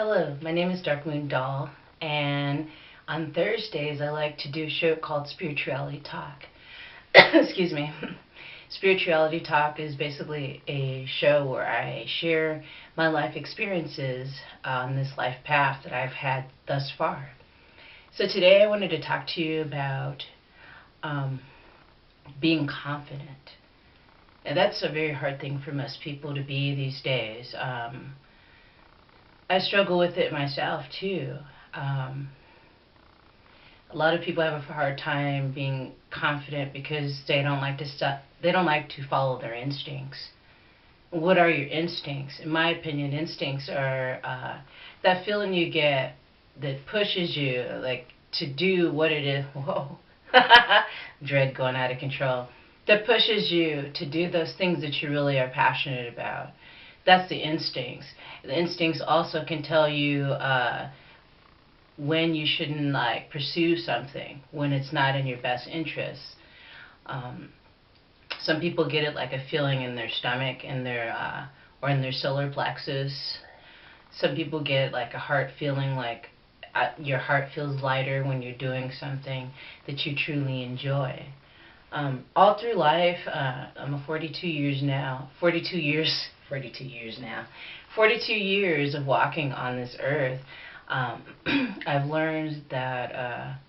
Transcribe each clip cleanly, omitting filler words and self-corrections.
Hello, my name is Dark Moon Doll, and on Thursdays I like to do a show called Spirituality Talk. Excuse me. Spirituality Talk is basically a show where I share my life experiences on this life path that I've had thus far. So today I wanted to talk to you about um, being confident. And that's a very hard thing for most people to be these days. I struggle with it myself too. Um, a lot of people have a hard time being confident because they don't like to they don't like to follow their instincts. What are your instincts? In my opinion, instincts are that feeling you get that pushes you like to do what it is. Whoa, dread going out of control. That pushes you to do those things that you really are passionate about. That's the instincts. The instincts also can tell you when you shouldn't like pursue something, when it's not in your best interests. Um, some people get it like a feeling in their stomach, in their or in their solar plexus. Some people get like a heart feeling, like your heart feels lighter when you're doing something that you truly enjoy. All through life, I'm a 42 years now, 42 years, 42 years now, 42 years of walking on this earth. Um, I've learned that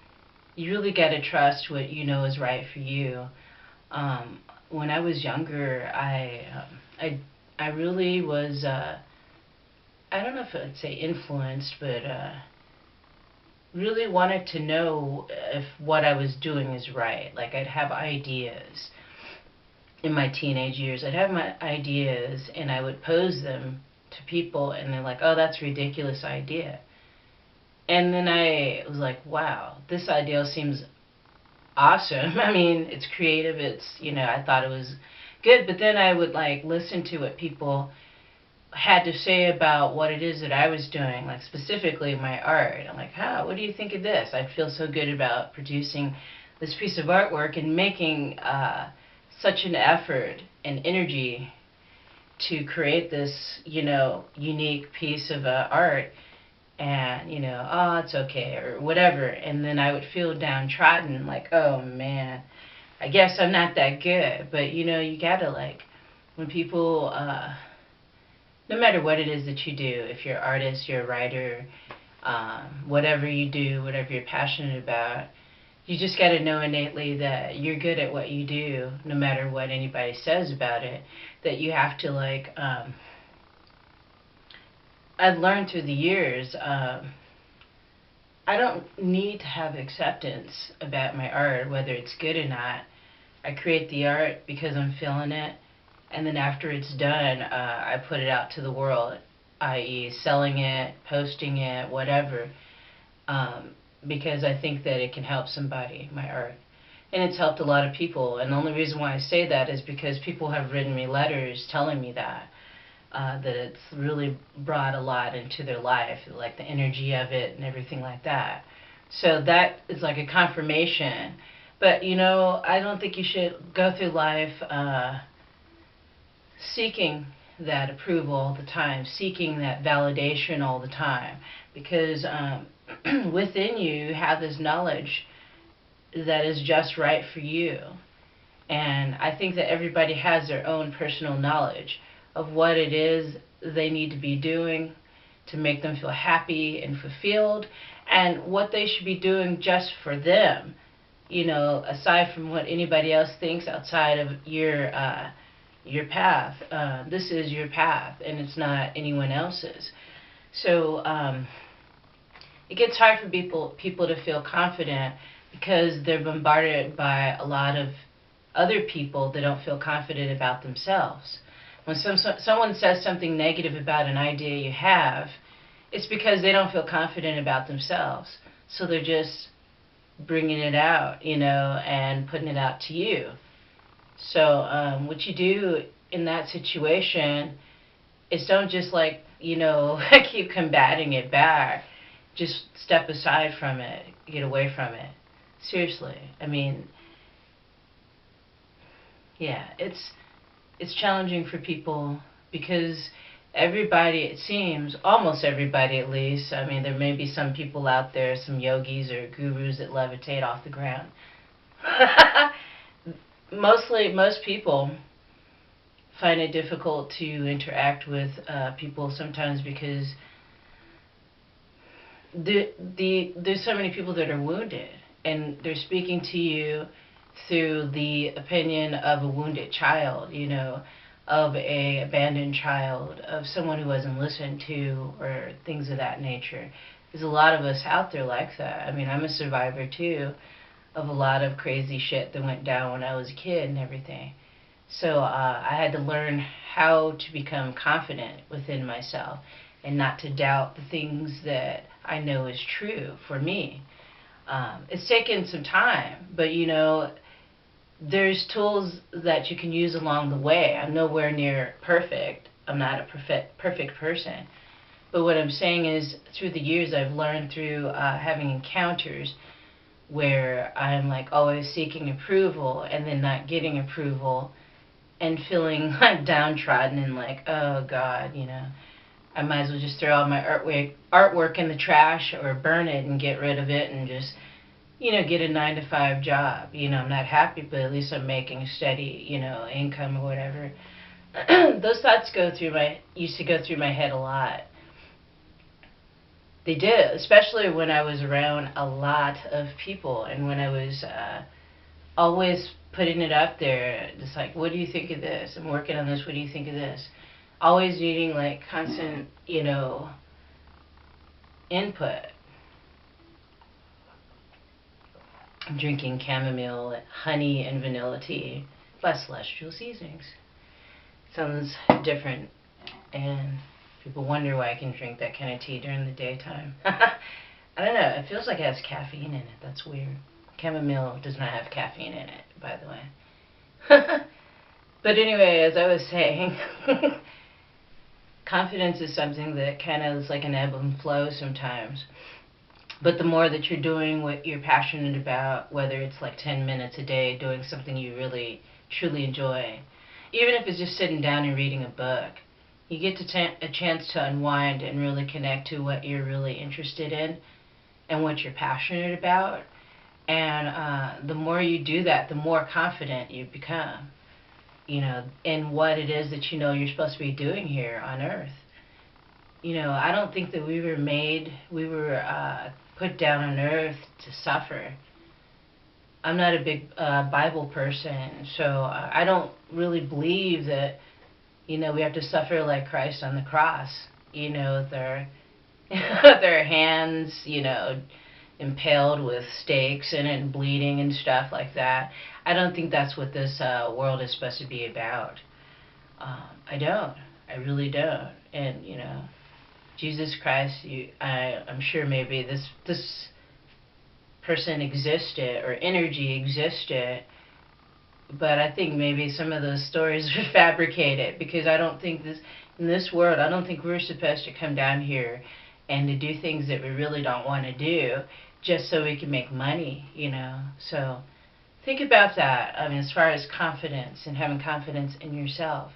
you really got to trust what you know is right for you. When I was younger, I really was, I don't know if I'd say influenced, but really wanted to know if what I was doing is right. Like I'd have ideas in my teenage years. I'd have my ideas and I would pose them to people and they're like, "Oh, that's a ridiculous idea." And then I was like, "Wow, this idea seems awesome." I mean, it's creative. I thought it was good, but then I would like listen to what people had to say about what it is that I was doing, like specifically my art. I'm like, what do you think of this? I'd feel so good about producing this piece of artwork and making such an effort and energy to create this, unique piece of art. And, oh, it's okay, or whatever. And then I would feel downtrodden, like, oh man, I guess I'm not that good. But, you gotta, like, when people, no matter what it is that you do, if you're an artist, you're a writer, whatever you do, whatever you're passionate about, you just got to know innately that you're good at what you do, no matter what anybody says about it. That you have to I've learned through the years. I don't need to have acceptance about my art, whether it's good or not. I create the art because I'm feeling it, and then after it's done, I put it out to the world, i.e., selling it, posting it, whatever, because I think that it can help somebody, my art. And it's helped a lot of people, and the only reason why I say that is because people have written me letters telling me that it's really brought a lot into their life, like the energy of it and everything like that. So that is like a confirmation. But, I don't think you should go through life seeking that approval all the time, seeking that validation all the time, because within you have this knowledge that is just right for you. And I think that everybody has their own personal knowledge of what it is they need to be doing to make them feel happy and fulfilled, and what they should be doing just for them, aside from what anybody else thinks outside of your path. This is your path, and it's not anyone else's. So it gets hard for people to feel confident because they're bombarded by a lot of other people that don't feel confident about themselves. When someone says something negative about an idea you have, it's because they don't feel confident about themselves. So they're just bringing it out, and putting it out to you. So what you do in that situation is don't just keep combating it back. Just step aside from it, get away from it. Seriously. I mean, yeah, it's challenging for people because everybody, it seems, almost everybody at least, I mean, there may be some people out there, some yogis or gurus that levitate off the ground. Most people find it difficult to interact with people sometimes because there's so many people that are wounded, and they're speaking to you through the opinion of a wounded child, of a abandoned child, of someone who wasn't listened to, or things of that nature. There's a lot of us out there like that. I mean, I'm a survivor too of a lot of crazy shit that went down when I was a kid and everything. So I had to learn how to become confident within myself and not to doubt the things that I know is true for me. It's taken some time, but there's tools that you can use along the way. I'm nowhere near perfect. I'm not a perfect person. But what I'm saying is, through the years, I've learned through having encounters where I'm like always seeking approval and then not getting approval and feeling like downtrodden and like, oh God, I might as well just throw all my artwork in the trash or burn it and get rid of it and just, get a 9-to-5 job. I'm not happy, but at least I'm making a steady, income or whatever. Those thoughts used to go through my head a lot. They did, especially when I was around a lot of people and when I was always putting it up there, just like, what do you think of this? I'm working on this, what do you think of this? Always needing like constant, input. I'm drinking chamomile, honey, and vanilla tea by Celestial Seasonings. Sounds different, and people wonder why I can drink that kind of tea during the daytime. I don't know, it feels like it has caffeine in it. That's weird. Chamomile does not have caffeine in it, by the way. But anyway, as I was saying, confidence is something that kind of is like an ebb and flow sometimes. But the more that you're doing what you're passionate about, whether it's like 10 minutes a day doing something you really, truly enjoy, even if it's just sitting down and reading a book, you get a chance to unwind and really connect to what you're really interested in and what you're passionate about. And the more you do that, the more confident you become, in what it is that you're supposed to be doing here on Earth. I don't think that we were put down on Earth to suffer. I'm not a big Bible person, so I don't really believe that we have to suffer like Christ on the cross, with their their hands, impaled with stakes and bleeding and stuff like that. I don't think that's what this world is supposed to be about. I don't. I really don't. And, Jesus Christ, I'm sure maybe this person existed or energy existed, but I think maybe some of those stories are fabricated, because I don't think in this world, I don't think we're supposed to come down here and to do things that we really don't want to do just so we can make money, So think about that. I mean, as far as confidence and having confidence in yourself.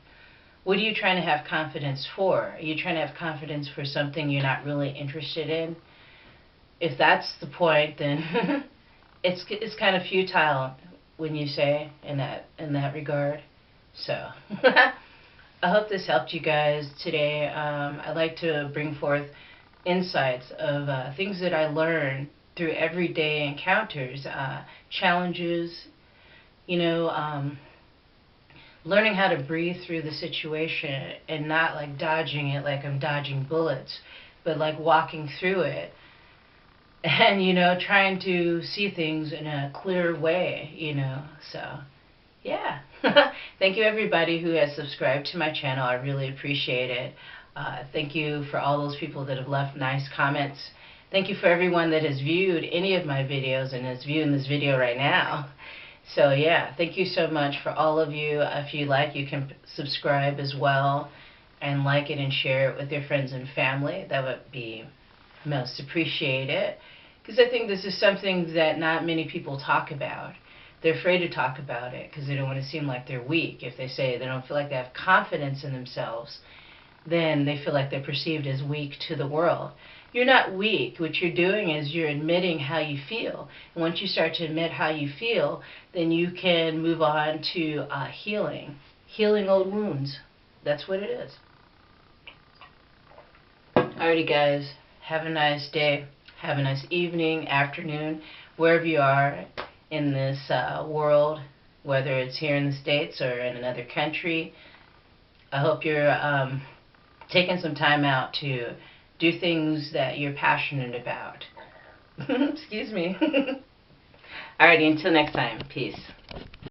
What are you trying to have confidence for? Are you trying to have confidence for something you're not really interested in? If that's the point, then it's kind of futile, wouldn't you say, in that regard? So I hope this helped you guys today. I'd like to bring forth insights of things that I learned through everyday encounters, challenges, learning how to breathe through the situation and not like dodging it like I'm dodging bullets, but like walking through it and, trying to see things in a clear way, So, yeah. Thank you everybody who has subscribed to my channel. I really appreciate it. Thank you for all those people that have left nice comments. Thank you for everyone that has viewed any of my videos and is viewing this video right now. So yeah, thank you so much for all of you. If you like, you can subscribe as well and like it and share it with your friends and family. That would be most appreciated, because I think this is something that not many people talk about. They're afraid to talk about it because they don't want to seem like they're weak. If they say they don't feel like they have confidence in themselves, then they feel like they're perceived as weak to the world. You're not weak. What you're doing is you're admitting how you feel. And once you start to admit how you feel, then you can move on to healing old wounds. That's what it is. Alrighty, guys. Have a nice day. Have a nice evening, afternoon, wherever you are in this world, whether it's here in the States or in another country. I hope you're taking some time out to do things that you're passionate about. Excuse me. Alrighty, until next time. Peace.